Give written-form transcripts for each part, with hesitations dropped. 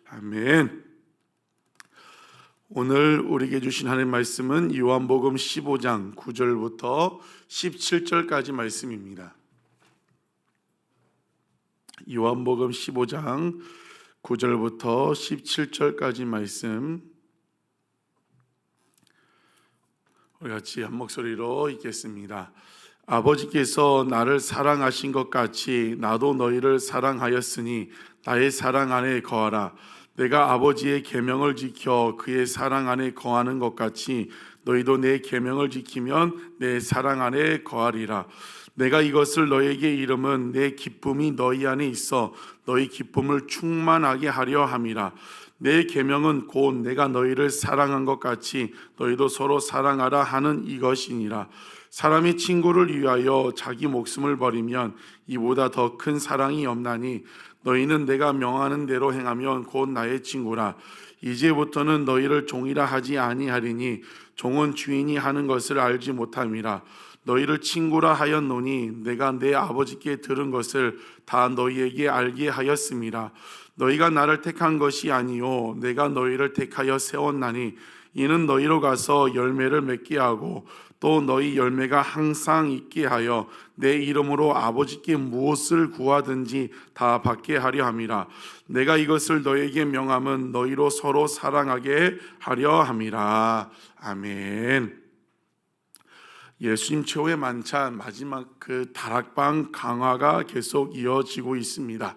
아멘. 오늘 우리에게 주신 하나님의 말씀은 요한복음 15장 9절부터 17절까지 말씀입니다. 요한복음 15장 9절부터 17절까지 말씀, 우리 같이 한 목소리로 읽겠습니다. 아버지께서 나를 사랑하신 것 같이 나도 너희를 사랑하였으니 나의 사랑 안에 거하라. 내가 아버지의 계명을 지켜 그의 사랑 안에 거하는 것 같이 너희도 내 계명을 지키면 내 사랑 안에 거하리라. 내가 이것을 너희에게 이름은 내 기쁨이 너희 안에 있어 너희 기쁨을 충만하게 하려 함이라. 내 계명은 곧 내가 너희를 사랑한 것 같이 너희도 서로 사랑하라 하는 이것이니라. 사람이 친구를 위하여 자기 목숨을 버리면 이보다 더 큰 사랑이 없나니 너희는 내가 명하는 대로 행하면 곧 나의 친구라. 이제부터는 너희를 종이라 하지 아니하리니 종은 주인이 하는 것을 알지 못함이라. 너희를 친구라 하였노니 내가 내 아버지께 들은 것을 다 너희에게 알게 하였음이라. 너희가 나를 택한 것이 아니요 내가 너희를 택하여 세웠나니 이는 너희로 가서 열매를 맺게 하고 또 너희 열매가 항상 있게 하여 내 이름으로 아버지께 무엇을 구하든지 다 받게 하려 함이라. 내가 이것을 너희에게 명함은 너희로 서로 사랑하게 하려 함이라. 아멘. 예수님 최후의 만찬 마지막 그 다락방 강화가 계속 이어지고 있습니다.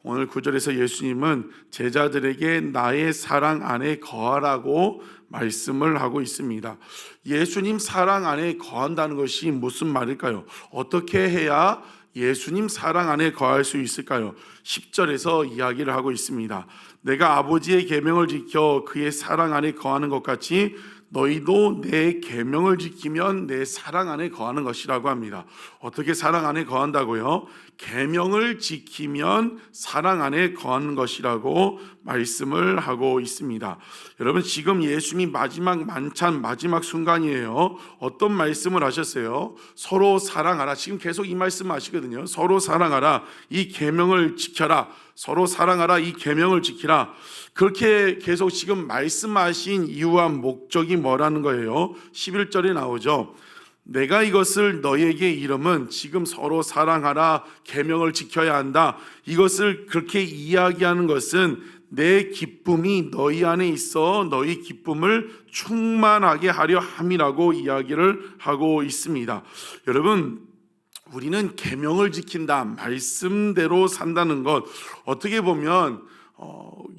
오늘 9절에서 예수님은 제자들에게 나의 사랑 안에 거하라고 말씀을 하고 있습니다. 예수님 사랑 안에 거한다는 것이 무슨 말일까요? 어떻게 해야 예수님 사랑 안에 거할 수 있을까요? 10절에서 이야기를 하고 있습니다. 내가 아버지의 계명을 지켜 그의 사랑 안에 거하는 것 같이 너희도 내 계명을 지키면 내 사랑 안에 거하는 것이라고 합니다. 어떻게 사랑 안에 거한다고요? 계명을 지키면 사랑 안에 거하는 것이라고 말씀을 하고 있습니다. 여러분, 지금 예수님이 마지막 만찬 마지막 순간이에요. 어떤 말씀을 하셨어요? 서로 사랑하라. 지금 계속 이 말씀 하시거든요. 서로 사랑하라. 이 계명을 지켜라. 서로 사랑하라. 이 계명을 지키라. 그렇게 계속 지금 말씀하신 이유와 목적이 뭐라는 거예요? 11절에 나오죠. 내가 이것을 너희에게 이름은 지금 서로 사랑하라, 계명을 지켜야 한다. 이것을 그렇게 이야기하는 것은 내 기쁨이 너희 안에 있어 너희 기쁨을 충만하게 하려 함이라고 이야기를 하고 있습니다. 여러분, 우리는 계명을 지킨다, 말씀대로 산다는 것, 어떻게 보면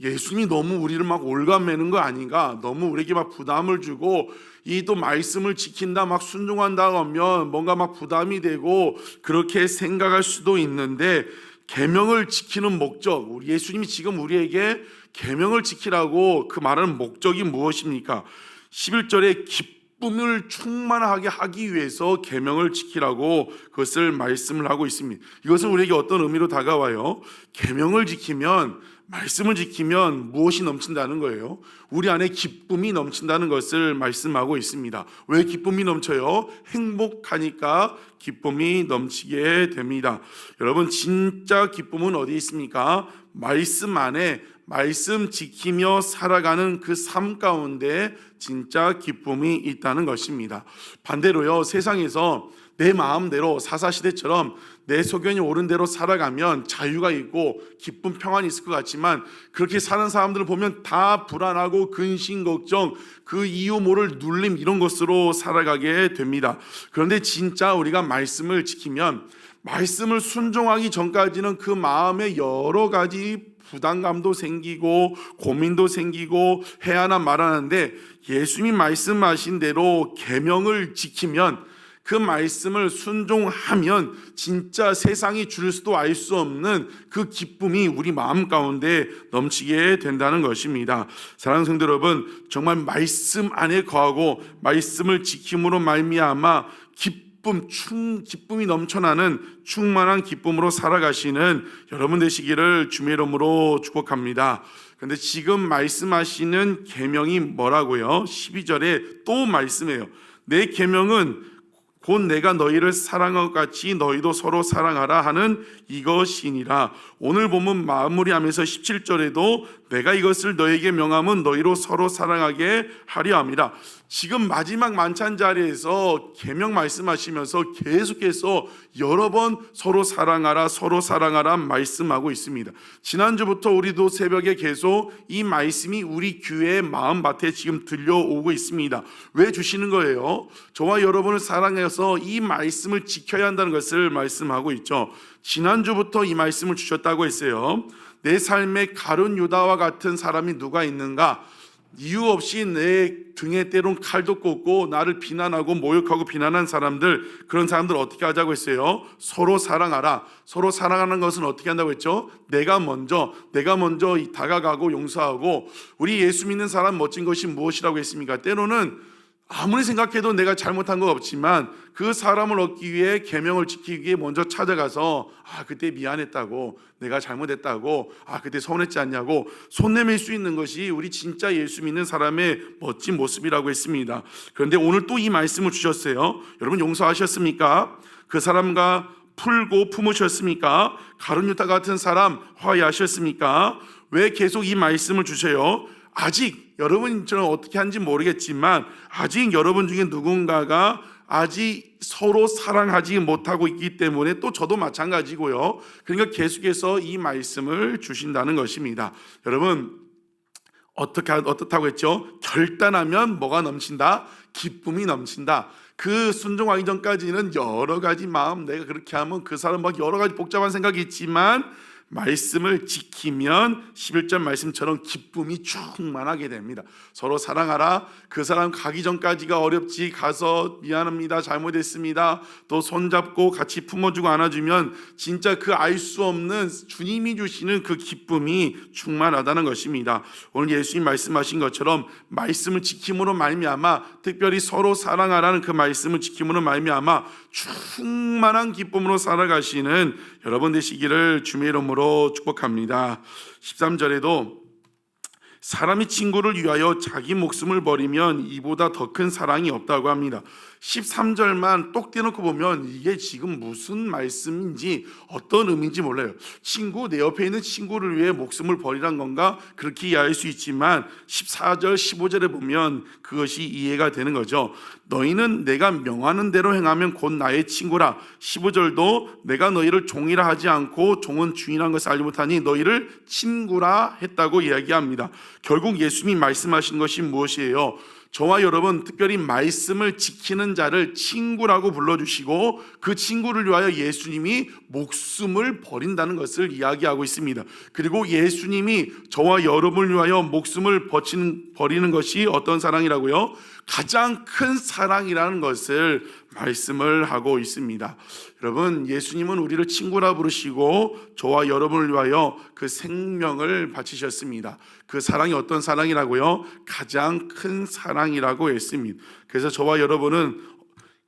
예수님이 너무 우리를 막 올가매는 거 아닌가, 너무 우리에게 막 부담을 주고 이 또 말씀을 지킨다, 막 순종한다 하면 뭔가 막 부담이 되고 그렇게 생각할 수도 있는데, 계명을 지키는 목적, 우리 예수님이 지금 우리에게 계명을 지키라고 그 말하는 목적이 무엇입니까? 11절에 기쁨을 충만하게 하기 위해서 계명을 지키라고 그것을 말씀을 하고 있습니다. 이것은 우리에게 어떤 의미로 다가와요? 계명을 지키면, 말씀을 지키면 무엇이 넘친다는 거예요? 우리 안에 기쁨이 넘친다는 것을 말씀하고 있습니다. 왜 기쁨이 넘쳐요? 행복하니까 기쁨이 넘치게 됩니다. 여러분, 진짜 기쁨은 어디에 있습니까? 말씀 안에, 말씀 지키며 살아가는 그 삶 가운데 진짜 기쁨이 있다는 것입니다. 반대로요, 세상에서 내 마음대로 사사시대처럼 내 소견이 옳은 대로 살아가면 자유가 있고 기쁨, 평안이 있을 것 같지만, 그렇게 사는 사람들을 보면 다 불안하고 근심, 걱정, 그 이유 모를 눌림, 이런 것으로 살아가게 됩니다. 그런데 진짜 우리가 말씀을 지키면, 말씀을 순종하기 전까지는 그 마음에 여러 가지 부담감도 생기고 고민도 생기고 해야 하나 말하는데, 예수님이 말씀하신 대로 계명을 지키면, 그 말씀을 순종하면 진짜 세상이 줄 수도 알 수 없는 그 기쁨이 우리 마음 가운데 넘치게 된다는 것입니다. 사랑하는 성도 여러분, 정말 말씀 안에 거하고 말씀을 지킴으로 말미암아 기쁨이 넘쳐나는 충만한 기쁨으로 살아가시는 여러분 되시기를 주의 이름으로 축복합니다. 그런데 지금 말씀하시는 계명이 뭐라고요? 12절에 또 말씀해요. 내 계명은 곧 내가 너희를 사랑한 것 같이 너희도 서로 사랑하라 하는 이것이니라. 오늘 본문 마무리하면서 17절에도 내가 이것을 너에게 명함은 너희로 서로 사랑하게 하려 함이라. 지금 마지막 만찬 자리에서 계명 말씀하시면서 계속해서 여러 번 서로 사랑하라 말씀하고 있습니다. 지난주부터 우리도 새벽에 계속 이 말씀이 우리 교회의 마음밭에 지금 들려오고 있습니다. 왜 주시는 거예요? 저와 여러분을 사랑해서 이 말씀을 지켜야 한다는 것을 말씀하고 있죠. 지난주부터 이 말씀을 주셨다고 했어요. 내 삶에 가룟 유다와 같은 사람이 누가 있는가? 이유 없이 내 등에 때론 칼도 꽂고 나를 비난하고 모욕하고 비난한 사람들, 그런 사람들 어떻게 하자고 했어요? 서로 사랑하라. 서로 사랑하는 것은 어떻게 한다고 했죠? 내가 먼저 다가가고 용서하고. 우리 예수 믿는 사람 멋진 것이 무엇이라고 했습니까? 때로는 아무리 생각해도 내가 잘못한 거 없지만 그 사람을 얻기 위해 계명을 지키기 위해 먼저 찾아가서 그때 미안했다고, 내가 잘못했다고, 그때 서운했지 않냐고 손 내밀 수 있는 것이 우리 진짜 예수 믿는 사람의 멋진 모습이라고 했습니다. 그런데 오늘 또 이 말씀을 주셨어요. 여러분 용서하셨습니까? 그 사람과 풀고 품으셨습니까? 가룟 유다 같은 사람 화해하셨습니까? 왜 계속 이 말씀을 주세요? 아직 여러분 저는 어떻게 하는지 모르겠지만 아직 여러분 중에 누군가가 아직 서로 사랑하지 못하고 있기 때문에, 또 저도 마찬가지고요. 그러니까 계속해서 이 말씀을 주신다는 것입니다. 여러분 어떻다고 했죠? 결단하면 뭐가 넘친다? 기쁨이 넘친다. 그 순종하기 전까지는 여러 가지 마음, 내가 그렇게 하면 그 사람 막 여러 가지 복잡한 생각이 있지만 말씀을 지키면 11절 말씀처럼 기쁨이 충만하게 됩니다. 서로 사랑하라. 그 사람 가기 전까지가 어렵지, 가서 미안합니다, 잘못했습니다, 또 손잡고 같이 품어주고 안아주면 진짜 그 알 수 없는 주님이 주시는 그 기쁨이 충만하다는 것입니다. 오늘 예수님 말씀하신 것처럼 말씀을 지킴으로 말미암아, 특별히 서로 사랑하라는 그 말씀을 지킴으로 말미암아 충만한 기쁨으로 살아가시는 여러분 되시기를 주의 이름으로 축복합니다. 13절에도 사람이 친구를 위하여 자기 목숨을 버리면 이보다 더 큰 사랑이 없다고 합니다. 13절만 똑 떼놓고 보면 이게 지금 무슨 말씀인지 어떤 의미인지 몰라요. 친구, 내 옆에 있는 친구를 위해 목숨을 버리란 건가? 그렇게 이해할 수 있지만 14절 15절에 보면 그것이 이해가 되는 거죠. 너희는 내가 명하는 대로 행하면 곧 나의 친구라. 15절도 내가 너희를 종이라 하지 않고 종은 주인이라는 것을 알지 못하니 너희를 친구라 했다고 이야기합니다. 결국 예수님이 말씀하신 것이 무엇이에요? 저와 여러분, 특별히 말씀을 지키는 자를 친구라고 불러주시고 그 친구를 위하여 예수님이 목숨을 버린다는 것을 이야기하고 있습니다. 그리고 예수님이 저와 여러분을 위하여 목숨을 버리는 것이 어떤 사랑이라고요? 가장 큰 사랑이라는 것을 말씀을 하고 있습니다. 여러분, 예수님은 우리를 친구라 부르시고 저와 여러분을 위하여 그 생명을 바치셨습니다. 그 사랑이 어떤 사랑이라고요? 가장 큰 사랑이라고 했습니다. 그래서 저와 여러분은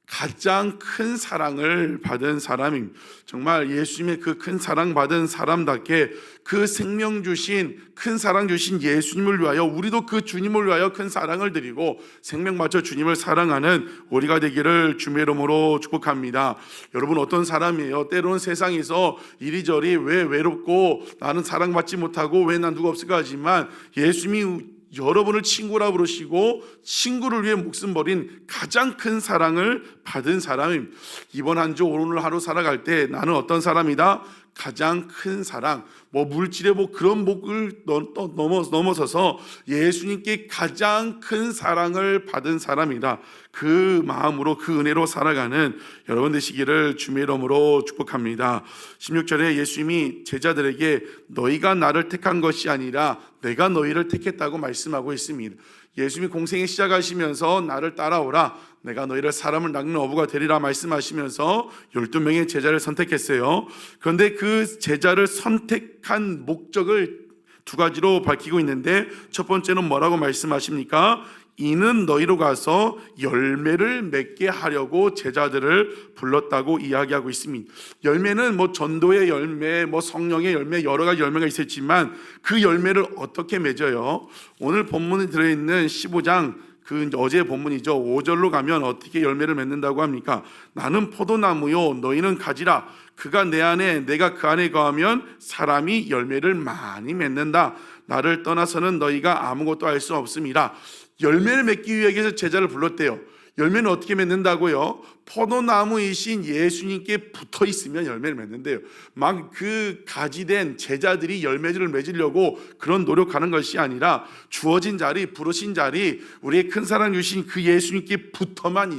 가장 큰 사랑을 받은 사람입니다. 정말 예수님의 그 큰 사랑 받은 사람답게 그 생명 주신, 큰 사랑 주신 예수님을 위하여 우리도 그 주님을 위하여 큰 사랑을 드리고 생명 바쳐 주님을 사랑하는 우리가 되기를 주의 이름으로 축복합니다. 여러분 어떤 사람이에요? 때로는 세상에서 이리저리 왜 외롭고 나는 사랑받지 못하고 왜 난 누가 없을까 하지만 예수님이 여러분을 친구라 부르시고 친구를 위해 목숨 버린 가장 큰 사랑을 받은 사람입니다. 이번 한 주 오늘 하루 살아갈 때 나는 어떤 사람이다? 가장 큰 사랑, 물질의 그런 복을 넘어서서 예수님께 가장 큰 사랑을 받은 사람이다. 그 마음으로, 그 은혜로 살아가는 여러분 되시기를 주의 이름으로 축복합니다. 16절에 예수님이 제자들에게 너희가 나를 택한 것이 아니라 내가 너희를 택했다고 말씀하고 있습니다. 예수님이 공생에 시작하시면서 나를 따라오라, 내가 너희를 사람을 낚는 어부가 되리라 말씀하시면서 12명의 제자를 선택했어요. 그런데 그 제자를 선택한 목적을 두 가지로 밝히고 있는데, 첫 번째는 뭐라고 말씀하십니까? 이는 너희로 가서 열매를 맺게 하려고 제자들을 불렀다고 이야기하고 있습니다. 열매는 전도의 열매, 성령의 열매, 여러 가지 열매가 있었지만 그 열매를 어떻게 맺어요? 오늘 본문에 들어있는 15장 그 어제 본문이죠. 5절로 가면 어떻게 열매를 맺는다고 합니까? 나는 포도나무요 너희는 가지라. 그가 내 안에 내가 그 안에 거하면 사람이 열매를 많이 맺는다. 나를 떠나서는 너희가 아무것도 할 수 없음이라. 열매를 맺기 위해서 제자를 불렀대요. 열매는 어떻게 맺는다고요? 포도나무이신 예수님께 붙어 있으면 열매를 맺는데요. 막 그 가지된 제자들이 열매를 맺으려고 그런 노력하는 것이 아니라 주어진 자리, 부르신 자리, 우리의 큰 사랑 주신 그 예수님께 붙어만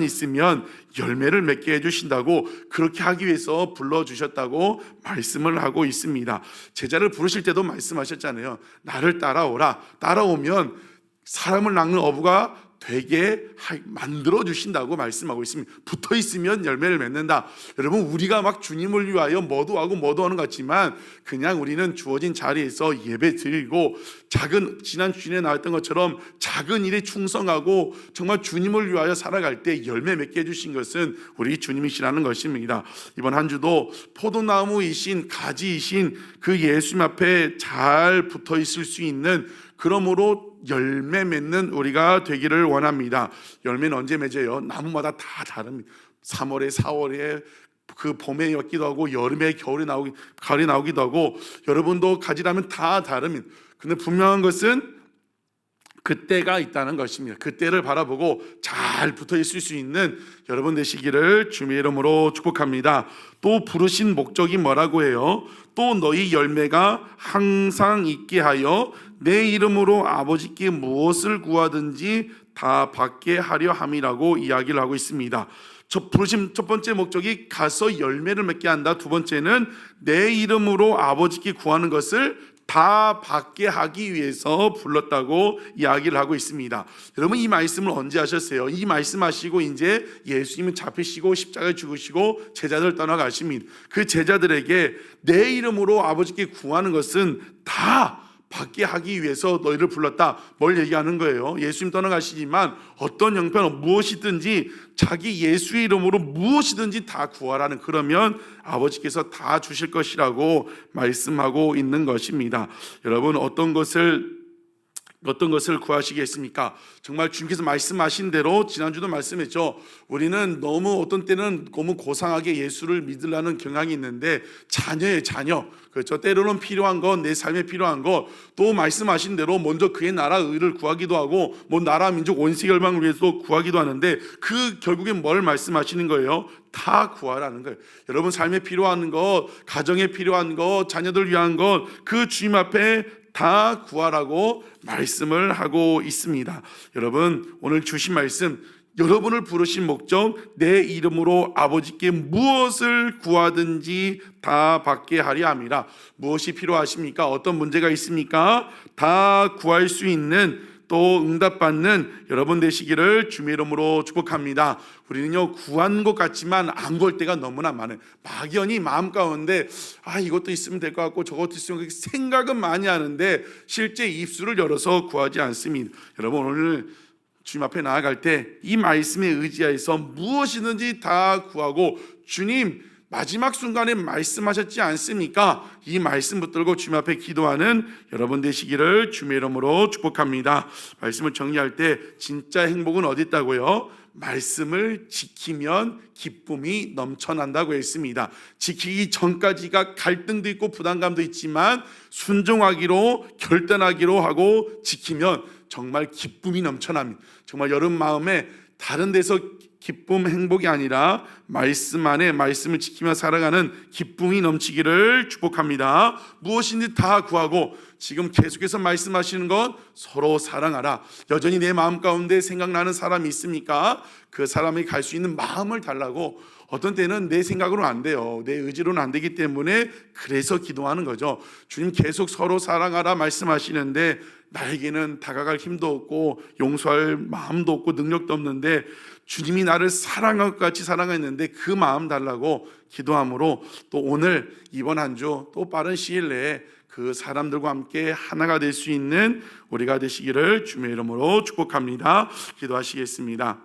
있으면 열매를 맺게 해주신다고, 그렇게 하기 위해서 불러주셨다고 말씀을 하고 있습니다. 제자를 부르실 때도 말씀하셨잖아요. 나를 따라오라. 따라오면 사람을 낚는 어부가 되게 만들어 주신다고 말씀하고 있습니다. 붙어 있으면 열매를 맺는다. 여러분, 우리가 막 주님을 위하여 뭐도 하고 뭐도 하는 것 같지만 그냥 우리는 주어진 자리에서 예배 드리고 지난 주일에 나왔던 것처럼 작은 일에 충성하고 정말 주님을 위하여 살아갈 때 열매 맺게 해주신 것은 우리 주님이시라는 것입니다. 이번 한 주도 포도나무이신 가지이신 그 예수님 앞에 잘 붙어 있을 수 있는, 그러므로 열매 맺는 우리가 되기를 원합니다. 열매는 언제 맺어요? 나무마다 다 다릅니다. 3월에 4월에 그 봄에 맺기도 하고 여름에 가을에 나오기도 하고, 여러분도 가지라면 다 다릅니다. 근데 분명한 것은 그때가 있다는 것입니다. 그때를 바라보고 잘 붙어 있을 수 있는 여러분 되시기를 주님의 이름으로 축복합니다. 또 부르신 목적이 뭐라고 해요? 또 너희 열매가 항상 있게 하여 내 이름으로 아버지께 무엇을 구하든지 다 받게 하려 함이라고 이야기를 하고 있습니다. 부르심 첫 번째 목적이 가서 열매를 맺게 한다. 두 번째는 내 이름으로 아버지께 구하는 것을 다 받게 하기 위해서 불렀다고 이야기를 하고 있습니다. 여러분, 이 말씀을 언제 하셨어요? 이 말씀하시고 이제 예수님은 잡히시고 십자가에 죽으시고 제자들 떠나가십니다. 그 제자들에게 내 이름으로 아버지께 구하는 것은 다 받게 하기 위해서 너희를 불렀다. 뭘 얘기하는 거예요? 예수님 떠나가시지만 어떤 형편 무엇이든지 자기 예수의 이름으로 무엇이든지 다 구하라는, 그러면 아버지께서 다 주실 것이라고 말씀하고 있는 것입니다. 여러분, 어떤 것을 구하시겠습니까? 정말 주님께서 말씀하신 대로 지난주도 말씀했죠. 우리는 너무 어떤 때는 너무 고상하게 예수를 믿으려는 경향이 있는데 자녀예요, 자녀. 그렇죠. 때로는 필요한 건, 내 삶에 필요한 것, 또 말씀하신 대로 먼저 그의 나라 의를 구하기도 하고 뭐 나라 민족 원시 열방을 위해서 구하기도 하는데, 그 결국엔 뭘 말씀하시는 거예요? 다 구하라는 거예요. 여러분 삶에 필요한 것, 가정에 필요한 것, 자녀들 위한 것, 그 주님 앞에 다 구하라고 말씀을 하고 있습니다. 여러분, 오늘 주신 말씀, 여러분을 부르신 목적, 내 이름으로 아버지께 무엇을 구하든지 다 받게 하려 함이라. 무엇이 필요하십니까? 어떤 문제가 있습니까? 다 구할 수 있는, 또 응답받는 여러분 되시기를 주님의 이름으로 축복합니다. 우리는요, 구한 것 같지만 안 구할 때가 너무나 많아요. 막연히 마음 가운데 이것도 있으면 될 것 같고 저것도 있으면, 생각은 많이 하는데 실제 입술을 열어서 구하지 않습니다. 여러분, 오늘 주님 앞에 나아갈 때 이 말씀에 의지하여서 무엇이든지 다 구하고, 주님 마지막 순간에 말씀하셨지 않습니까? 이 말씀 붙들고 주님 앞에 기도하는 여러분 되시기를 주님의 이름으로 축복합니다. 말씀을 정리할 때 진짜 행복은 어디 있다고요? 말씀을 지키면 기쁨이 넘쳐난다고 했습니다. 지키기 전까지가 갈등도 있고 부담감도 있지만 순종하기로 결단하기로 하고 지키면 정말 기쁨이 넘쳐납니다. 정말 여러분 마음에 다른 데서 기쁨, 행복이 아니라 말씀 안에 말씀을 지키며 살아가는 기쁨이 넘치기를 축복합니다. 무엇인지 다 구하고, 지금 계속해서 말씀하시는 것, 서로 사랑하라. 여전히 내 마음 가운데 생각나는 사람이 있습니까? 그 사람이 갈 수 있는 마음을 달라고. 어떤 때는 내 생각으로는 안 돼요. 내 의지로는 안 되기 때문에 그래서 기도하는 거죠. 주님 계속 서로 사랑하라 말씀하시는데 나에게는 다가갈 힘도 없고 용서할 마음도 없고 능력도 없는데, 주님이 나를 사랑할 것 같이 사랑했는데 그 마음 달라고 기도함으로, 또 오늘 이번 한 주 또 빠른 시일 내에 그 사람들과 함께 하나가 될 수 있는 우리가 되시기를 주님의 이름으로 축복합니다. 기도하시겠습니다.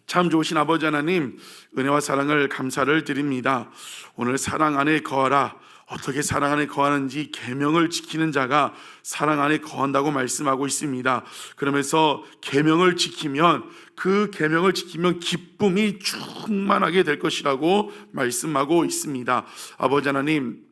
참 좋으신 아버지 하나님, 은혜와 사랑을 감사를 드립니다. 오늘 사랑 안에 거하라, 어떻게 사랑 안에 거하는지 계명을 지키는 자가 사랑 안에 거한다고 말씀하고 있습니다. 그러면서 계명을 지키면 그 계명을 지키면 기쁨이 충만하게 될 것이라고 말씀하고 있습니다. 아버지 하나님,